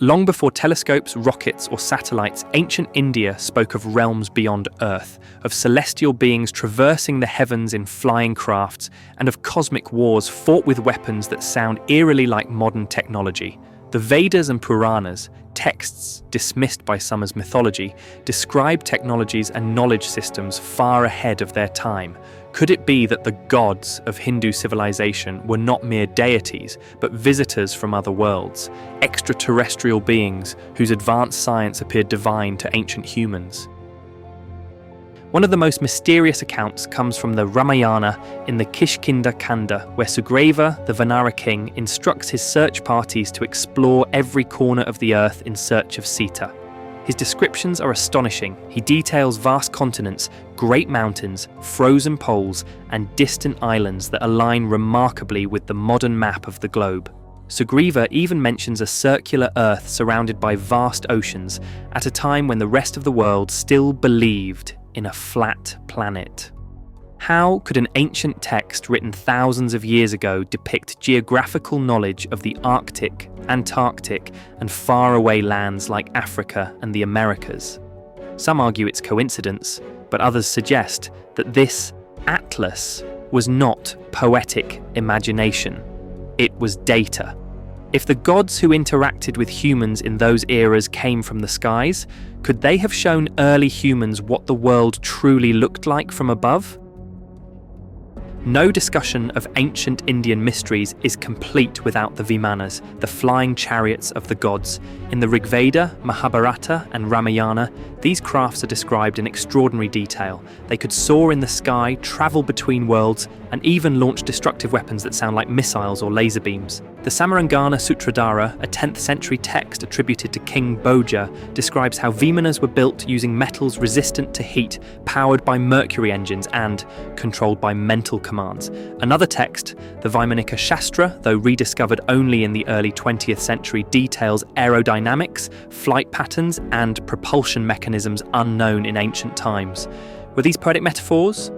Long before telescopes, rockets, or satellites, ancient India spoke of realms beyond Earth, of celestial beings traversing the heavens in flying crafts, and of cosmic wars fought with weapons that sound eerily like modern technology. The Vedas and Puranas, texts dismissed by some as mythology, describe technologies and knowledge systems far ahead of their time. Could it be that the gods of Hindu civilization were not mere deities, but visitors from other worlds, extraterrestrial beings whose advanced science appeared divine to ancient humans? One of the most mysterious accounts comes from the Ramayana in the Kishkinda Kanda, where Sugriva, the Vanara king, instructs his search parties to explore every corner of the earth in search of Sita. His descriptions are astonishing. He details vast continents, great mountains, frozen poles, and distant islands that align remarkably with the modern map of the globe. Sugriva even mentions a circular Earth surrounded by vast oceans, at a time when the rest of the world still believed in a flat planet. How could an ancient text written thousands of years ago depict geographical knowledge of the Arctic, Antarctic, and faraway lands like Africa and the Americas? Some argue it's coincidence, but others suggest that this atlas was not poetic imagination. It was data. If the gods who interacted with humans in those eras came from the skies, could they have shown early humans what the world truly looked like from above? No discussion of ancient Indian mysteries is complete without the Vimanas, the flying chariots of the gods. In the Rig Veda, Mahabharata, and Ramayana, these crafts are described in extraordinary detail. They could soar in the sky, travel between worlds, and even launch destructive weapons that sound like missiles or laser beams. The Samarangana Sutradhara, a 10th century text attributed to King Bhoja, describes how Vimanas were built using metals resistant to heat, powered by mercury engines and controlled by mental commands. Another text, the Vaimanika Shastra, though rediscovered only in the early 20th century, details aerodynamics, flight patterns, and propulsion mechanisms unknown in ancient times. Were these poetic metaphors?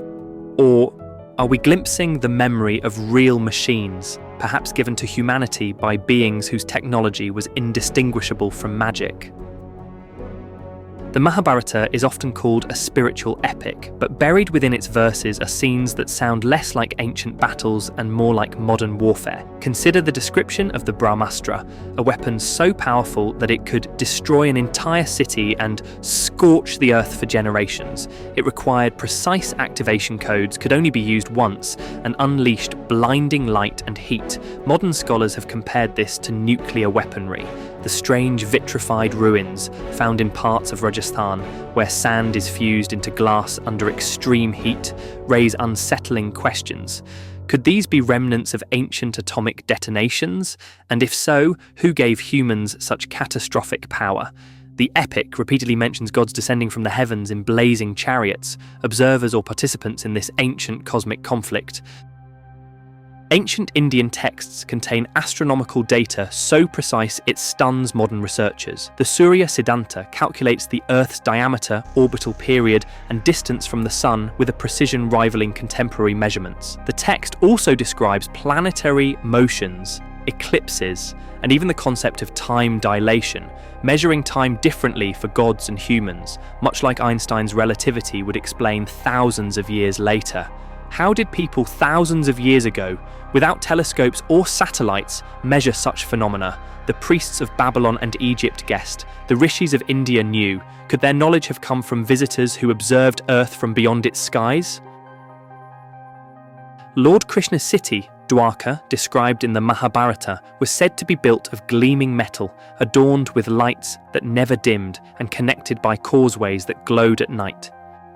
Or are we glimpsing the memory of real machines, perhaps given to humanity by beings whose technology was indistinguishable from magic? The Mahabharata is often called a spiritual epic, but buried within its verses are scenes that sound less like ancient battles and more like modern warfare. Consider the description of the Brahmastra, a weapon so powerful that it could destroy an entire city and scorch the earth for generations. It required precise activation codes, could only be used once, and unleashed blinding light and heat. Modern scholars have compared this to nuclear weaponry. The strange vitrified ruins found in parts of Rajasthan, where sand is fused into glass under extreme heat, raise unsettling questions. Could these be remnants of ancient atomic detonations? And if so, who gave humans such catastrophic power? The epic repeatedly mentions gods descending from the heavens in blazing chariots, observers or participants in this ancient cosmic conflict. Ancient Indian texts contain astronomical data so precise it stuns modern researchers. The Surya Siddhanta calculates the Earth's diameter, orbital period, and distance from the Sun with a precision rivaling contemporary measurements. The text also describes planetary motions, eclipses, and even the concept of time dilation, measuring time differently for gods and humans, much like Einstein's relativity would explain thousands of years later. How did people thousands of years ago, without telescopes or satellites, measure such phenomena? The priests of Babylon and Egypt guessed. The rishis of India knew. Could their knowledge have come from visitors who observed Earth from beyond its skies? Lord Krishna's city, Dwarka, described in the Mahabharata, was said to be built of gleaming metal, adorned with lights that never dimmed and connected by causeways that glowed at night.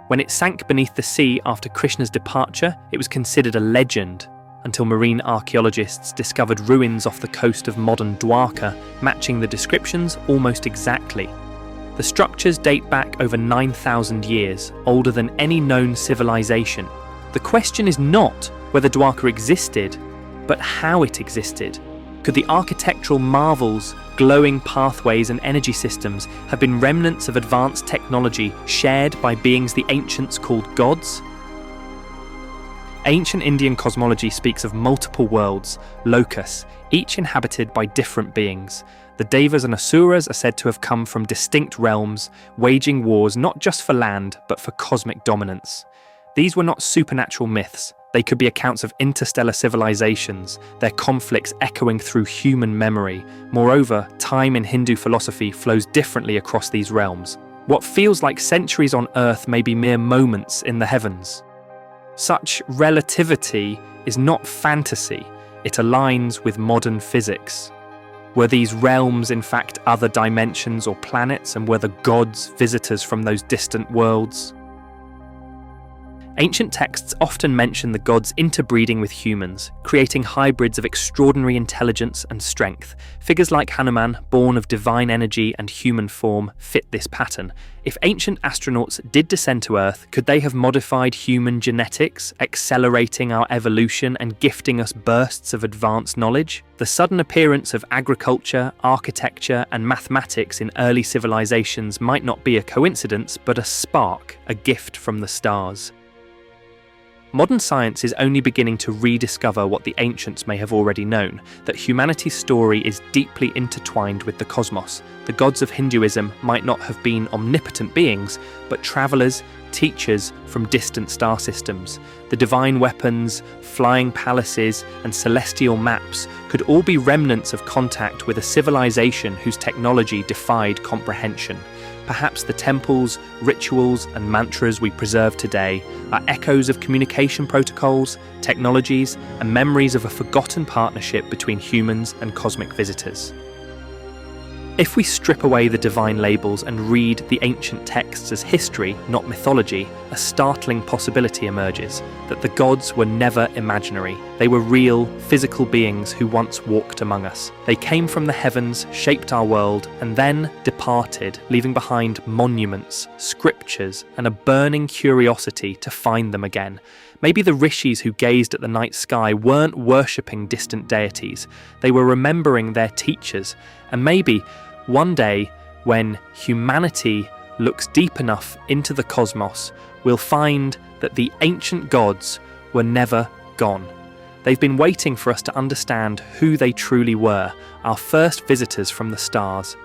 When it sank beneath the sea after Krishna's departure, it was considered a legend, until marine archaeologists discovered ruins off the coast of modern Dwarka, matching the descriptions almost exactly. The structures date back over 9,000 years, older than any known civilization. The question is not whether Dwarka existed, but how it existed. Could the architectural marvels, glowing pathways and energy systems have been remnants of advanced technology shared by beings the ancients called gods? Ancient Indian cosmology speaks of multiple worlds, locus, each inhabited by different beings. The Devas and Asuras are said to have come from distinct realms, waging wars not just for land, but for cosmic dominance. These were not supernatural myths. They could be accounts of interstellar civilizations, their conflicts echoing through human memory. Moreover, time in Hindu philosophy flows differently across these realms. What feels like centuries on Earth may be mere moments in the heavens. Such relativity is not fantasy. It aligns with modern physics. Were these realms in fact other dimensions or planets, and were the gods visitors from those distant worlds? Ancient texts often mention the gods interbreeding with humans, creating hybrids of extraordinary intelligence and strength. Figures like Hanuman, born of divine energy and human form, fit this pattern. If ancient astronauts did descend to Earth, could they have modified human genetics, accelerating our evolution and gifting us bursts of advanced knowledge? The sudden appearance of agriculture, architecture, and mathematics in early civilizations might not be a coincidence, but a spark, a gift from the stars. Modern science is only beginning to rediscover what the ancients may have already known, that humanity's story is deeply intertwined with the cosmos. The gods of Hinduism might not have been omnipotent beings, but travelers, teachers from distant star systems. The divine weapons, flying palaces, and celestial maps could all be remnants of contact with a civilization whose technology defied comprehension. Perhaps the temples, rituals, and mantras we preserve today are echoes of communication protocols, technologies, and memories of a forgotten partnership between humans and cosmic visitors. If we strip away the divine labels and read the ancient texts as history, not mythology, a startling possibility emerges: that the gods were never imaginary. They were real, physical beings who once walked among us. They came from the heavens, shaped our world, and then departed, leaving behind monuments, scriptures, and a burning curiosity to find them again. Maybe the rishis who gazed at the night sky weren't worshipping distant deities. They were remembering their teachers. And maybe one day, when humanity looks deep enough into the cosmos, we'll find that the ancient gods were never gone. They've been waiting for us to understand who they truly were, our first visitors from the stars.